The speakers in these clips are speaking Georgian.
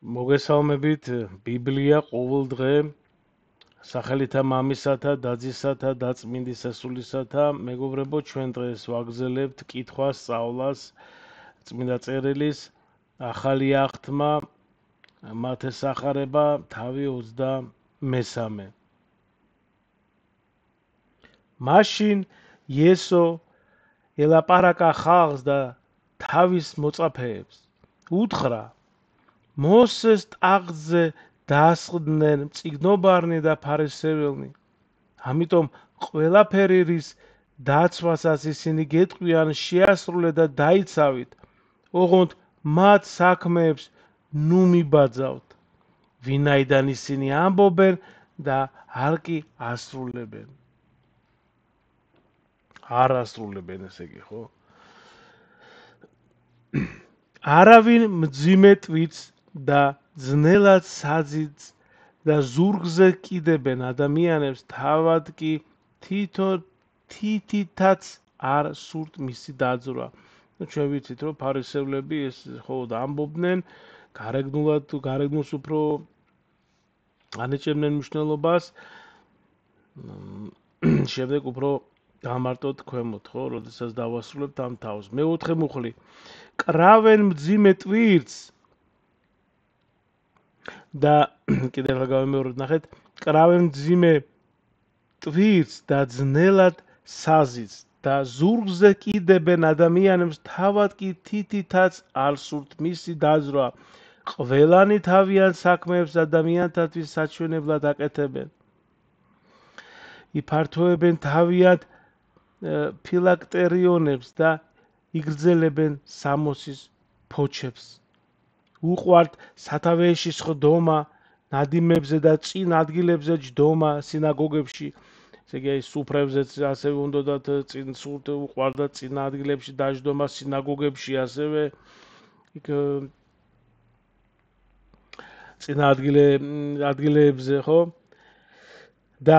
მოგესალმებით ბიბლია ყოველდღე სახელითა მამისათა დაძისათა დაწმინდისა სულისათა მეგობრებო ჩვენ დღეს ვაგრძელებთ კითხვას სწავლას წმინდა წერილის ახალი აღთმა მათეს ახარება თავი 23 მაშინ იესო ელაპარაკა ხალხს და თავის მოწაფეებს უთხრა მოსეს ტახტზე დაასხდნენ მწიგნობარნი და ფარისეველნი. ამიტომ ყველაფერი რის დაცვასაც ისინი გეტყვიან შეასრულეთ და დაიცავით. ოღონდ მათ საქმეებს ნუ მიბაძავთ. ვინაიდან ისინი ამბობენ და არ კი ასრულებენ. არ ასრულებენ ესე იგი, ხო? არავინ მძიმე ტვირთს და ძნელად საძილს და ზურგზე კიდებენ ადამიანებს თავად კი თითითაც არ სურთ მისი დაძვრა. ჩვენ ვიცით რომ ფარისევლები ეს მხოლოდ ამბობდნენ გარეგნულად თუ გარეგნულს უფრო ანეჭებდნენ მნიშვნელობას შემდეგ უფრო გამარტოთ ქვემოთ ხო როდესაც დავასრულებთ ამ თავს. მეოთხე მუხლი კრავენ მძიმე ტვირთს და კიდევ რა გამეორებთ ნახეთ კრავენ მძიმე ტვირთს და ძნელად საზის და ზურგზე კიდებენ ადამიანებს თავად კი თითითაც არ სურთ მისი დაძვრა. ყველანი თავიანთ საქმეებს ადამიანთათვის საჩვენებლად აკეთებენ. იფართოებენ თავიანთ ფილაქტერიონებს და იგრძელებენ სამოსის ფოჩებს. უყვართ სათავეში სხდომა, ნადიმებზე და წინ ადგილებზე ჯდომა სინაგოგებში. ესე იგი სუფრებზეც ასევე უნდათ წინ სულთ უყვარდა წინ ადგილებში დაждდომა სინაგოგებში ასევე იქ წინ ადგილებზე ხო? და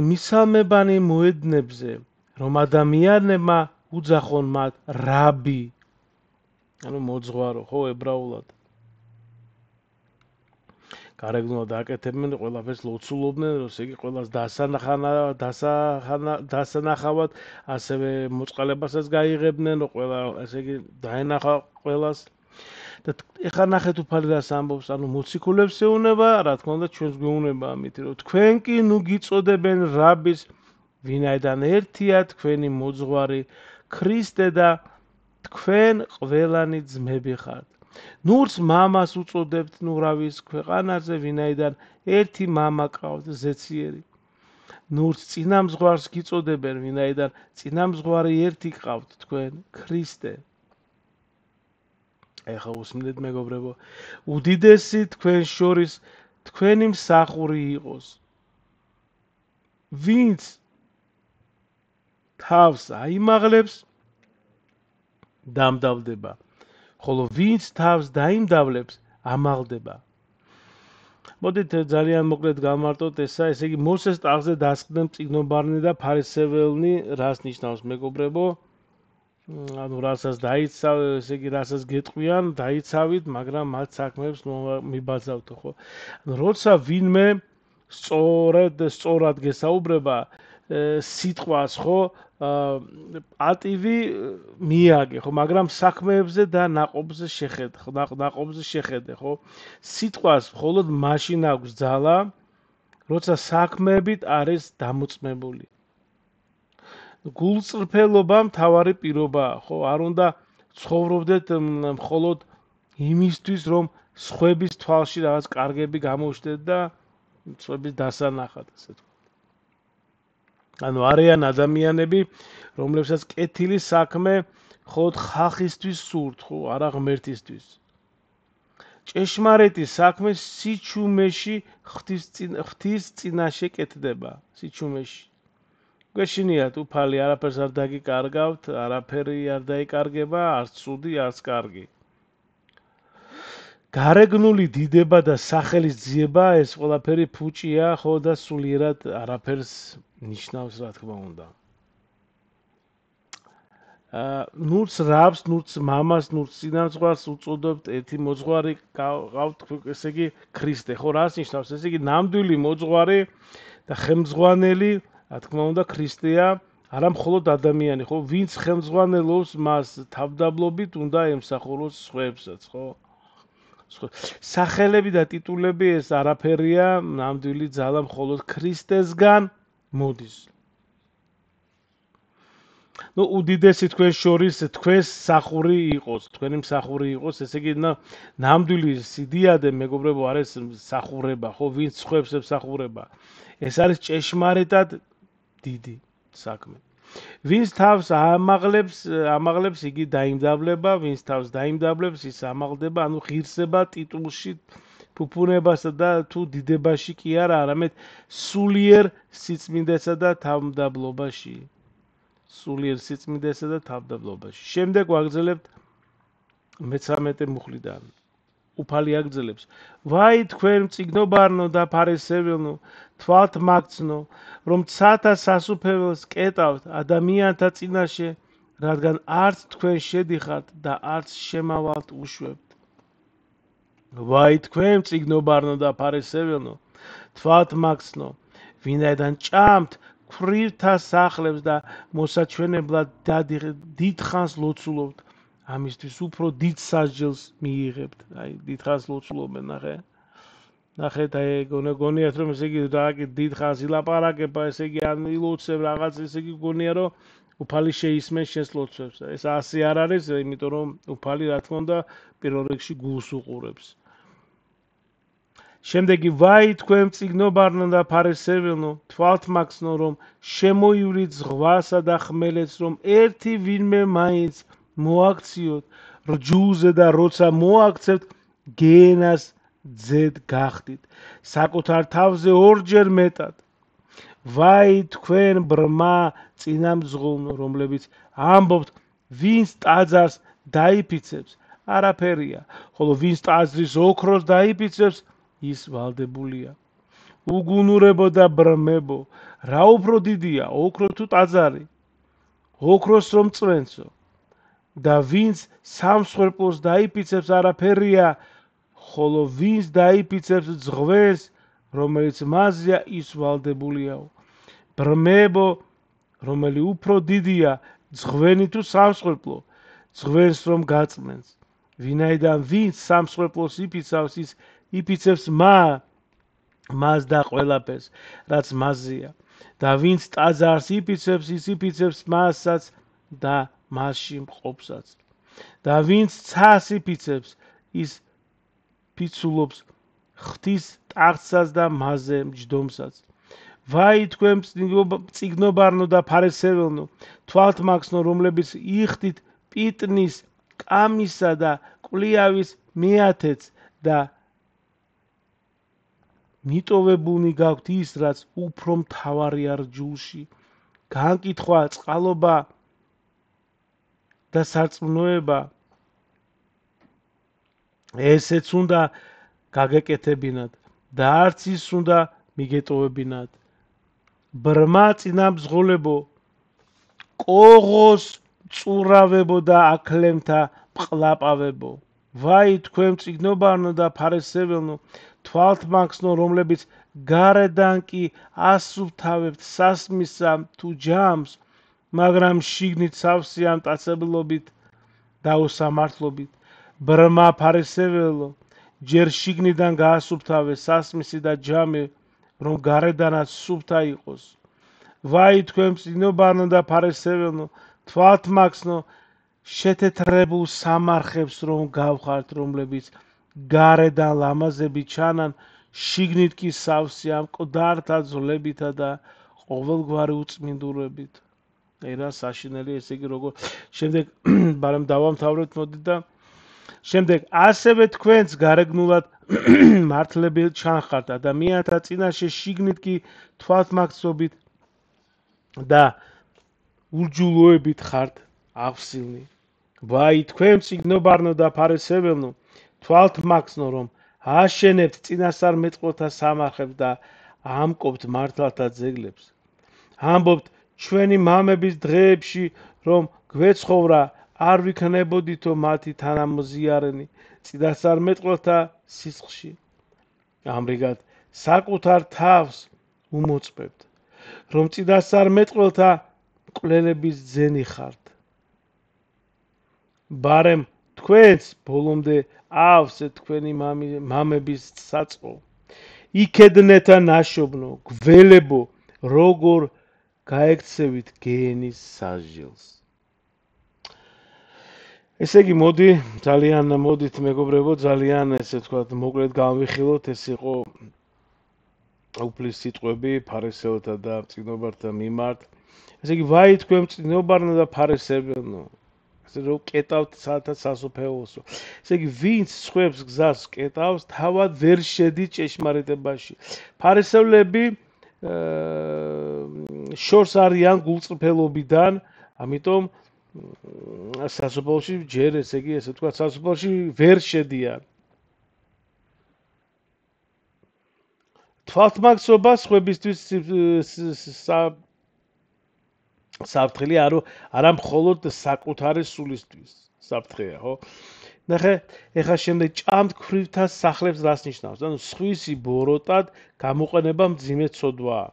მისალმებანი მოედნებზე რომ ადამიანებმა უძახონ მათ რაბი ანუ მოძღვარო ხო ებრაულად გარეგნულად აკეთებენ ყველაფერს ლოცულობდნენ რომ ესე იგი ყველას დასანახავად ასევე მოწყალებასაც გაიღებდნენ რომ ყველა ესე იგი დაენახა ყველას და ეხლა ნახეთ უფალი რას ამბობს ანუ მოციქულებს ეუნება რა თქმა უნდა ჩვენს გვეუნება ამით რომ თქვენ კი ნუ გიწოდებენ რაბის ვინაიდან ერთია თქვენი მოძღვარი ქრისტე და თქვენ ყველანი ძმები ხართ. ნურს მამას უწოდებთ ნურავის ქვეყანაზე ვინაიდან ერთი მამა ყავთ ზეციერი. ნურს წინამძღვარს გიწოდებენ ვინაიდან წინამძღვარი ერთი ყავთ თქვენ ქრისტე. ეხლა უსმენთ მეგობრებო უდიდესი თქვენ შორის თქვენი მსახური იყოს. ვინც თავს აიმაღლებს დამდავდება. ხოლო ვინც თავს დაიმდავლებს ამაღლდება. მოდით ძალიან მოკლედ გამარტოთ ესა, ესე იგი მოსეს ტახტზე დასხდნენ მწიგნობარნი და ფარისეველნი, რას ნიშნავს მეგობრებო? ანუ რასაც დაიცავ, ესე იგი რასაც გეტყვიან, დაიცავით, მაგრამ მათ საქმეებს მიბაძავთ, ხო? ანუ როცა ვინმე სწორად გესაუბრება სიტყვას, ხო? პატივი მიაგე, ხო, მაგრამ საქმეებზე და ნაყოფზე შეხედე, ხო? სიტყვას მხოლოდ მაშინ აქვს ძალა, როცა საქმეებით არის დამოწმებული. გულწრფელობა მთავარი პირობაა, ხო? არ უნდა ცხოვრობდეთ მხოლოდ იმისთვის, რომ სხვების თვალში რაღაც კარგები გამოჩნდეთ და სხვების დასანახად, ასე ვთქვათ. ანუ არიან ადამიანები, რომლებსაც კეთილი საქმე ხოთ ხალხისთვის სურთ, ხო, არა ღმერთისთვის. ჭეშმარიტი საქმე სიჩუმეში ღვთის წინაშე კეთდება, სიჩუმეში. გვეშინიათ უფალი არაფერს არ დაგიკარგავთ, არაფერი არ დაიკარგება, არც ცუდი, არც კარგი. გარეგნული დიდება და სახელის ძიება ეს ყველაფერი ფუჭია, ხო და სულიერად არაფერს ნიშნავს, რა თქმა უნდა. ნურც რაბს, ნურც მამას, ნურც წინამძღვარს უწოდებთ ერთი მოძღვარი გავთ, ესე იგი ქრისტე. ხო, რას ნიშნავს? ესე იგი ნამდვილი მოძღვარი და ხელმძღვანელი, რა თქმა უნდა, ქრისტეა, არა მხოლოდ ადამიანი, ხო? ვინც ხელმძღვანელობს მას თავდაბლობით, უნდა ემსახუროს სხვებსაც, ხო? სახელები და ტიტულები ეს არაფერია, ნამდვილი ძალა მხოლოდ ქრისტესგან მოდის. ნუ უდიდესი თქვენ შორის თქვენს მსახური იყოს, თქვენი მსახური იყოს, ესე იგი ნამდვილი სიდიადე მეგობრებო არის მსახურება, ხო, ვინც სხვებს ემსახურება. ეს არის ჭეშმარიტად დიდი საქმე. ვინც თავს ამაღლებს, იგი დაიმდაბლება, ვინც თავს დაიმდაბლებს, ის ამაღლდება, ანუ ღირსება ტიტულში, ფუფუნებასა და თუ დიდებაში კი არა, არამედ სულიერ სიწმინდესა და თავმდაბლობაში. სულიერ სიწმინდესა და თავდაბლობაში. შემდეგ ვაგრძელებთ მე-13 მუხლიდან. უფალი აგრძელებს: ვაი თქვენ მწიგნობარნო და ფარისეველნო, თვალთ მაგცნო, რომ ცათა სასუფეველს კეტავთ ადამიანთა წინაშე, რადგან არც თქვენ შედიხართ და არც შემავალთ უშვებთ. ვაი თქვენ მწიგნობარნო და ფარისეველნო, თვალთ მაგცნო, ვინაიდან ჭამთ ქვრივთა სახლებს და მოსაჩვენებლად დიდხანს ლოცულობთ, ამისთვის უფრო დიდ სასჯელს მიიღებთ. აი, დიდხანს ლოცულობენ, ნახეთ, აი, გონიათ რომ ესე იგი დიდხანს ილაპარაკება, ესე იგი ან ილოცებ რაღაც, ესე იგი გონია რომ უფალი შეისმენს შენს ლოცვებს. ეს ასე არ არის, იმიტომ რომ უფალი რა თქმა უნდა პირველ რიგში გულს უყურებს. შემდეგი ვაი თქვენ მწიგნობარნო და ფარისეველნო, თვალთ მაგცნო, რომ შემოივლით ზღვასა და ხმელეთს, რომ ერთი ვინმე მაინც მოაქციოთ რჯულზე და როცა მოაქცევთ, გეენას ძედ გახდით, საკუთარ თავზე ორჯერ მეტად. ვაი თქვენ ბრმა წინამძღოლნო, რომლებიც ამბობთ, ვინც ტაძარს დაიფიცებს, არაფერია, ხოლო ვინც ტაძრის ოქროს დაიფიცებს, ის ვალდებულია. უგუნურებო და ბრმებო, რა უფრო დიდია, ოქრო თუ ტაძარი? ოქროს რომ წვენცო. და ვინც სამსხვერპლოს დაიფიცებს, არაფერია, ხოლო ვინც დაიფიცებს ძღვენს, რომელიც მასზეა, ის ვალდებულიაო. ბრმებო, რომელი უფრო დიდია, ძღვენი თუ სამსხვერპლო? ძღვენს რომ გაწმენს. ვინაიდან ვინც სამსხვერპლოს იფიცავს, ის იფიცებს მას და ყველაფერს, რაც მასზეა. და ვინც ტაძარს იფიცებს, ის იფიცებს მასაც და მასში მყოფსაც. და ვინც ცას იფიცებს, ის ფიცულობს ღვთის ტახტსაც და მასზე მჯდომსაც. ვაი თქვენ მწიგნობარნო და ფარისეველნო, თვალთ მაგცნო, რომლებიც იხდით პიტნის, კამისა და კვლიავის მეათეთს და მიტოვებულნი გაქვთ ის, რაც უფრო მთავარია რჯულში, განკითხვა, წყალობა და სარწმუნოება, ესეც უნდა გაგეკეთებინათ და არც ის უნდა მიგეტოვებინათ. ბრმა წინამძღოლებო, კოღოს წურავებო და აქლემთა პყლაპავებო. ვაი თქვენ მწიგნობარნო და ფარისეველნო, თვალთ მაგცნო, რომლებიც გარედან კი ასუფთავებთ სასმისსა თუ ჯამს, მაგრამ შიგნით სავსეა მტაცებლობით და უსამართლობით. ბრმა ფარისეველო, ჯერ შიგნიდან გაასუფთავე სასმისი და ჯამი, რომ გარედანაც სუფთა იყოს. ვაი თქვენ მწიგნობარნო და ფარისეველნო, თვალთ მაგცნო, შეთეთრებულ სამარხებს რომ გავხართ, რომლებიც გარედან ლამაზები ჩანან, შიგნით კი სავსეა მკვდართა ძვლებითა და ყოველგვარი უწმინდურებით. აი რა საშინელი, ესე იგი როგორ შემდეგ ბარემ დავამთავრებთ, მოდით და შემდეგ ასევე თქვენც გარეგნულად მართლები ჩანხართ ადამიანთა წინაშე, შიგნით კი თვალთმაგცობით და ურჯულოებით ხართ აღსილნი. ვაი თქვენ მწიგნობარნო და ფარისეველნო, თვალთ მაგცნო, რომ აშენებთ წინასწარმეტყველთა სამარხებს და ამკობთ მართლთა ძეგლებს. ამბობთ ჩვენი მამების დღეებში, რომ გვეცხოვრა არ ვიქნებოდითო მათი თანამზიარენი წინასწარმეტყველთა სისხლში. ამრიგად საკუთარ თავს უმოწმებთ, რომ წინასწარმეტყველთა მკვლელების ძენი ხართ. ბარემ თქვენს ბოლომდე ავსე თქვენი მამების საწყო. იქედნეთა ნაშობნო, გველებო, როგორ გაექცევით გენის სასჯელს. ესე იგი, მოდით მეგობრებო, ძალიან ესე ვთქვათ, მოკლედ გავიხილოთ, ეს იყო უფლის სიტყვები ფარისეველთა და მწიგნობართა მიმართ. ესე იგი, ვაი თქვენ მწიგნობარნო და ფარისეველნო, ესე რომ კეტავთ საათად სასופეულსო. ესე იგი, ვინც სხვებს გზას კეტავს, თავად ვერ შედის ჭეშმარიტებაში. ფარისევლები შორს არიან გულწრფელობიდან, ამიტომ სასופეულში ჯერ ესე იგი, ესე ვთქვათ, სასופეულში ვერ შედიან. თვალთმაგცობა სხვებისთვის საფრთხილი არა მხოლოდ საკუთარი სულისთვის საფრთხეა, ხო? ნახე, ეხლა შემდეგ ჭამთ ქვრივთა სახლებს რას ნიშნავს? ანუ სხვისი ბოროტად გამოყენება მძიმე ცოდვაა.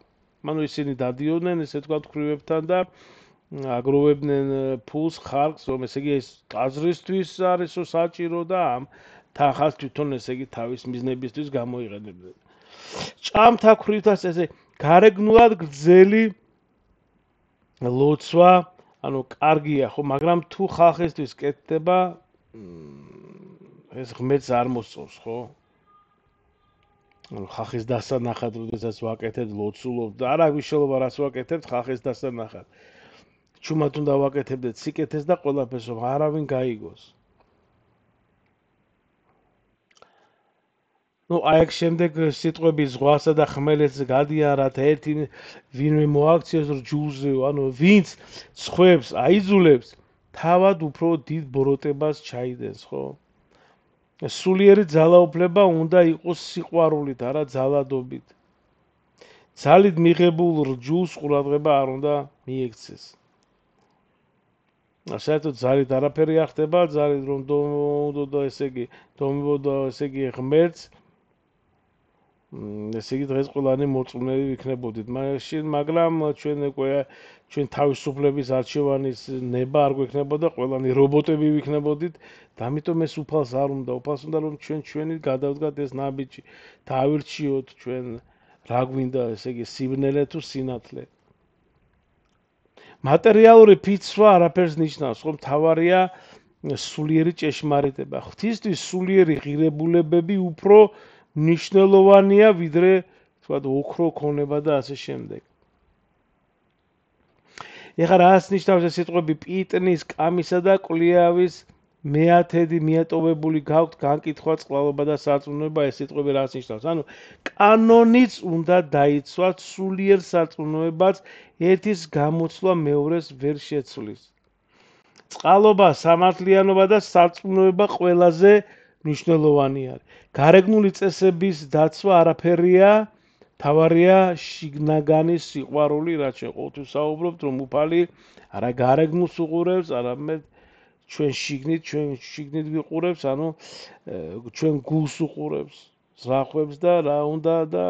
ანუ ისინი დადიოდნენ, ესე ვთქვათ, ქვრივებთან და აგროვებდნენ ფულს, ხარკს, რომ ესე იგი ეს ტაძრისთვის არისო საჭირო და ამ თანხას თვითონ ესე იგი თავის მიზნებისთვის გამოიყენებდნენ. ჭამთა ქვრივთას ესე გარეგნულად გრძელი ლოცვა, ანუ კარგია, ხო, მაგრამ თუ ხალხისთვის კეთდება, ეს ღმერთს არ მოსწონს, ხო? ანუ ხალხის დასანახად, როდესაც ვაკეთებთ, ლოცულობთ და არა გვიშალობა რას ვაკეთებთ, ხალხის დასანახად. ჩუმად უნდა ვაკეთებდეთ სიკეთეს და ყველაფერს, რომ არავინ გაიგოს. აი აქ შემდეგ სიტყვები ზღვასა და ხმელეთს გადიან, რათა ერთი ვინმე მოაქციოს რჯულზეო, ანუ ვინც სხვებს აიძულებს, თავად უფრო დიდ ბოროტებას ჩაიდენს, ხო? სულიერი ძალაუფლება უნდა იყოს სიყვარულით, არა ძალადობით. ძალით მიღებულ რჯულს ყურადღება არ უნდა მიექცეს. საერთოდ ძალით არაფერი არ ხდება, ძალით რომ დომებოდა ესე იგი ღმერთს, ესე იგი დღეს ყველანი მორწმუნეები ვიქნებოდით. მაგრამ ჩვენ თავისუფლების არჩევანის ნება არ გვექნებოდა, ყველანი რობოტები ვიქნებოდით და ამიტომ ეს უფალს არ უნდა. უფალს უნდა რომ ჩვენი გადავდგათ ეს ნაბიჯი, დავირჩიოთ ჩვენ რა გვინდა, ესე იგი სიბნელე თუ სინათლე. მატერიალური ფიცვა არაფერს ნიშნავს, რომ მთავარია სულიერი ჭეშმარიტება. ღვთისთვის სულიერი ღირებულებები უფრო მნიშვნელოვანია ვიდრე თქვათ ოქრო ქონება და ასე შემდეგ. ეხლა რას ნიშნავს ეს სიტყვები პიტნის, კამისა და კვლიავის მეათედი მიატოვებული გაქვთ განკითხვა, წყალობა და სარწმუნოება, ეს სიტყვები რას ნიშნავს? ანუ კანონიც უნდა დაიცვათ, სულიერ სარწმუნოებაც ერთის გამოცვლა მეორეს ვერ შეცვლის. წყალობა, სამართლიანობა და სარწმუნოება ყველაზე მნიშვნელოვანი არის. გარეგნული წესების დაცვა არაფერია, თავარია შიგნაგანი სიყვარული, რაც ჩვენ ყოველთვის საუბრობთ, რომ უფალი არა გარეგნულს უყურებს, არამედ ჩვენ შიგნით ვიყურებს, ანუ ჩვენ გულს უყურებს, ზრახვებს და რა უნდა და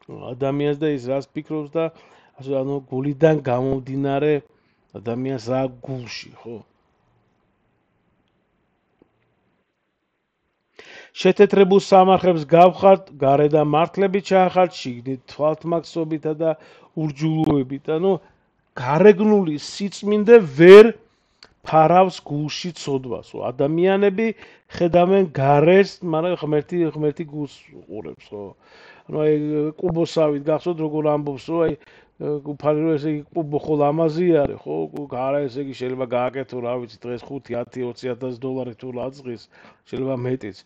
ადამიანს და ის რას ფიქრობს და ანუ გულიდან გამომდინარე ადამიანს რა გულში, ხო? შეთეთრებულ სამარხებს გავხართ, გარედან მართლებით ჩაახართ, შიგნით თვალთმაგცობითა და ურჯულოებით. ანუ გარეგნული სიწმინდე ვერ ფარავს გულში ცოდვას. ადამიანები ხედავენ გარეს, მაგრამ ღმერთი გულს უყურებს, ხო? ანუ აი კუბოსავით გახსოვთ როგორ ამბობს, რომ აი უფალი რომ ესე იგი კუბო ხო ლამაზი არის, ხო? გარა ესე იგი შეიძლება გააკეთო, რა ვიცი, დღეს 5-10-20,000 თუ რაძღის, შეიძლება მეტიც.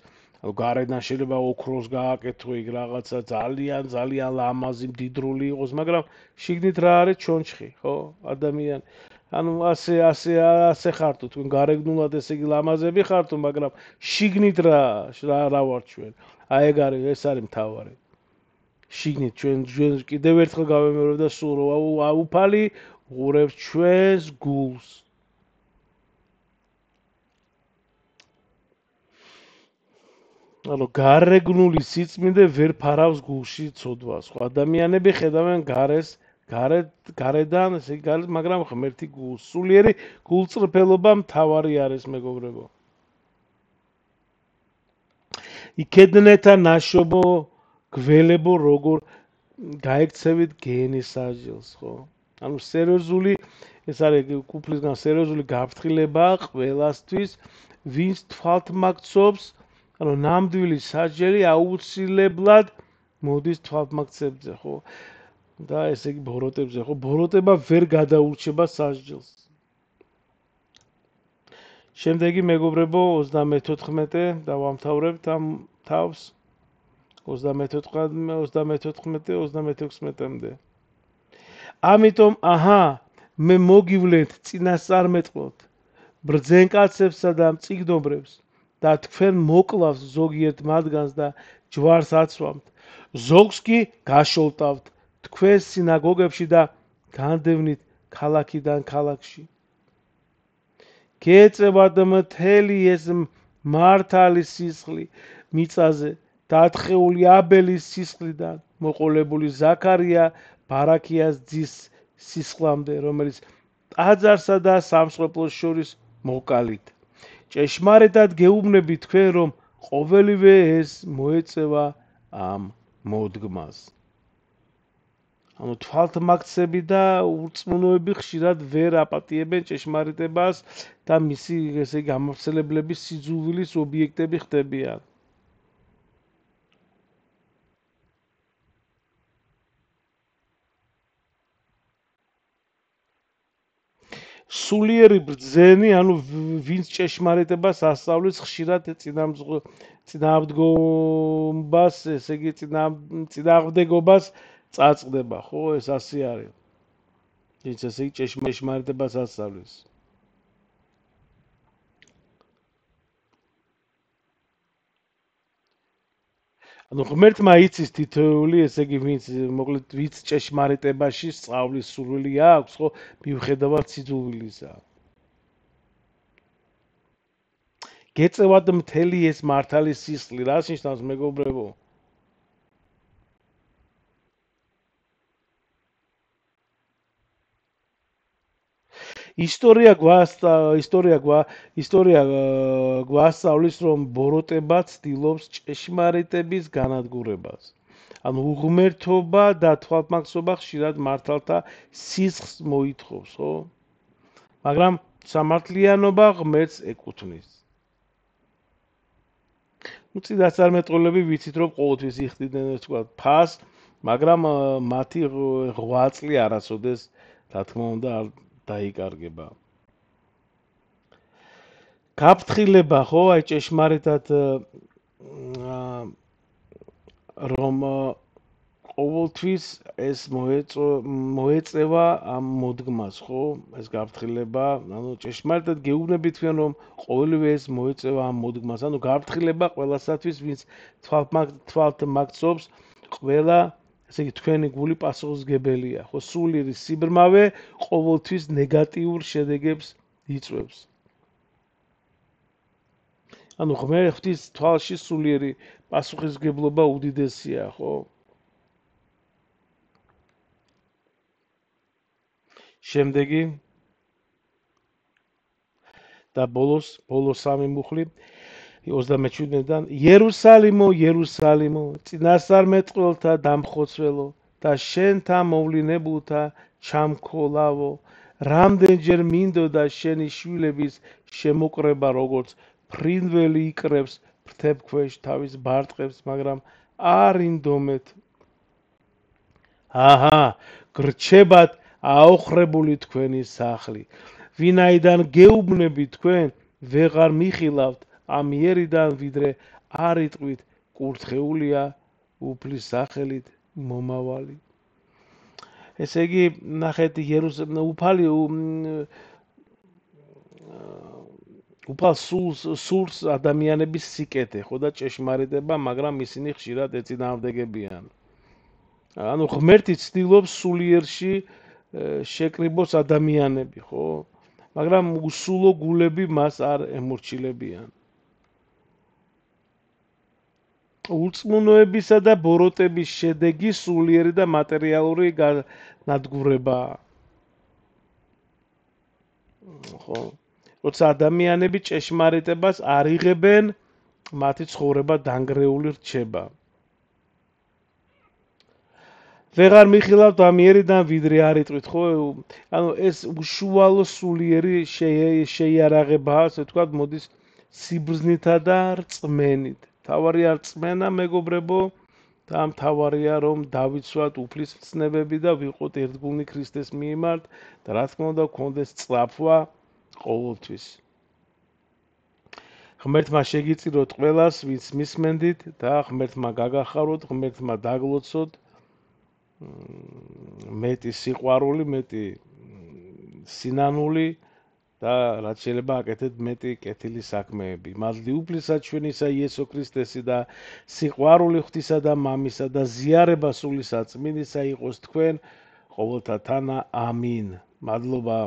ანუ გარედან შეიძლება ოქროს გააკეთო, იქ რაღაცა ძალიან ლამაზი, მდიდრული იყოს, მაგრამ შიგნით რა არის? ჩონჩხი, ხო? ადამიანი. ანუ ასე ხართო, თქვენ გარეგნულად ესე იგი ლამაზები ხართო, მაგრამ შიგნით რა ვარ ჩვენ? აი ეგ არის, ეს არის მთავარი. შიგნით ჩვენ კიდევ ერთხელ გავემეორებ და სულ უფალი უყურებს ჩვენს გულს. ანუ გარეგნული სიწმინდე ვერ ფარავს გულში ცოდვას. ხო, ადამიანები ხედავენ გარედან, ესე იგი გარეთ, მაგრამ ღმერთი გულს. სულიერი გულწრფელობა მთავარი არის, მეგობრებო. იქედნეთა ნაშობო გველებო როგორ გაიქცევით გენის საჯილს, ხო? ანუ სერიოზული, ეს არის კუფლისგან სერიოზული გაფრთხილება ყველასთვის, ვინც თვალთმაქცობს, ანუ ნამდვილი საჯელი აუცილებლად მოდის თვალთმაქცებზე, ხო? და ესე იგი ბოროტებზე, ხო? ბოროტება ვერ გადაურჩება საჯელს. შემდეგი მეგობრებო 34 და ვამთავრებთ ამ თავს 34-36-მდე. ამიტომ მე მოგივლენთ წინასწარმეტყველთ ბრძენკაცებსა და მწიგნობრებს და თქვენ მოკლავს ზოგიერთ მათგანს და ჯვარს აცვამთ. ზოგს კი გაშოლტავთ თქვენ სინაგოგებში და განდევნით ქალაქიდან ქალაქში. გეწევათ მთელი ეს მართალი სისხლი მიწაზე დათხეული აბელის სისხლიდან მოყოლებული ზაქარია ბარაქიას ძის სისხლამდე, რომელიც ტაძარსა და სამსხვერპლოს შორის მოკალით. ჭეშმარიტად გეუბნები თქვენ, რომ ყოველივე ეს მოეწევა ამ მოდგმას. ანუ თვალთმაქცები და ურწმუნოები ხშირად ვერ აპატიებენ ჭეშმარიტებას და მისი ესე გამავრცელებლების სიძულვილის ობიექტები ხდებიან. სულიერი ბრძენი, ანუ ვინც ჭეშმარიტებას ასწავლის, ხშირად წინააღმდეგობას, ესე იგი წინააღმდეგობას წაწყდება, ხო, ეს ასე არის. ვინც ესე იგი ჭეშმარიტებას ასწავლის. ანუ ღმერთმა იცის თითოეული, ესე იგი ვინც ჭეშმარიტებაში სწავლის სურვილი აქვს, ხო, მიუხედავად სიძულვილისა. გეწევათ მთელი ეს მართალი სისხლი, რას ნიშნავს, მეგობრებო? ისტორია გვასწავლის, რომ ბოროტება ცდილობს ჭეშმარიტების განადგურებას. ანუ უღმერთობა და თვალთმაქცობა ხშირად მართალთა სისხლს მოითხოვს, ხო? მაგრამ სამართლიანობა ღმერთს ეკუთვნის. წინასწარმეტყველები ვიცით, რომ ყოველთვის იხდიდნენ თქვა ფას, მაგრამ მათი 8 წლი არასოდეს, რა თქმა უნდა, არ დაიკარგება. გაფრთხილება, ხო, აი ჭეშმარიტად რომ ყოველთვის ეს მოეწევა ამ მოდგმას, ხო? ეს გაფრთხილება, ანუ ჭეშმარიტად გეუბნებით თქვენ, რომ ყოველივე ეს მოეწევა ამ მოდგმას, ანუ გაფრთხილება ყველასათვის, ვინც თვალთმაქცობს, ყველა, ესე იგი თქვენი გული პასუხისმგებელია, ხო? სულიერი სიბრმავე ყოველთვის ნეგატიურ შედეგებს იწვევს. ანუ ღმერთის თვალში სულიერი პასუხისმგებლობა უდიდესია, ხო? შემდეგი და ბოლოს სამი მუხლი 37-დან იერუსალიმო, იერუსალიმო, წინასწარმეტყველთა დამხოცველო და შენთა მოვლინებულთა ჩამქოლავო, რამდენჯერ მინდოდა შენი შვილების შემოკრება, როგორც ფრინველი იკრებს ფრთებქვეშ თავის ბარტყებს, მაგრამ არ ინდომეთ. გრჩებათ აოხრებული თქვენი სახლი. ვინაიდან გეუბნები თქვენ, ვეღარ მიხილავთ ამ იერიდან, ვიდრე არ იტყვით, კურთხეულია უფლის სახელით მომავალი. ესე იგი, ნახეთ, უფალ სურს ადამიანების სიკეთე, ხო და ჭეშმარიტება, მაგრამ ისინი ხშირად ეწინააღმდეგებიან. ანუ ღმერთი ცდილობს სულიერში შეკრიბოს ადამიანები, ხო? მაგრამ უსულო გულები მას არ ემორჩილებიან. ულწმუნოებისა და ბოროტების შედეგი სულიერი და მატერიალური განადგურებაა. ხო? როცა ადამიანები ჭეშმარიტებას არ იღებენ, მათი ცხოვრება დანგრეული რჩება. ვეღარ მიხილავთ ამიერიდან ვიდრე არ იტყვით, ხო? ანუ ეს უშუალო სულიერი შეიარაღებაა, ასე ვთქვათ, მოდის სიბრძნითა და რწმენით. თავარია რწმენა, მეგობრებო, და თავარია რომ დავიცვათ უფლისწინებები და ვიყოთ ერთგულნი ქრისტეს მიმართ და რა თქმა უნდა გქონდეს სწრაფვა ყოველთვის. ღმერთმა შეგიწიროთ ყველას, ვინც მისმენდით და ღმერთმა გაგახაროთ, ღმერთმა დაგლოცოთ მეტი სიყვარული, მეტი სინანული და რაც შეიძლება აკეთეთ მეტი კეთილი საქმეები. მადლი უფლისა ჩვენისა იესო ქრისტესი და სიყვარული ღვთისა და მამისა და ზიარება სული საწმინდისა იყოს თქვენ ყოველთა თანა. ამინ. მადლობა.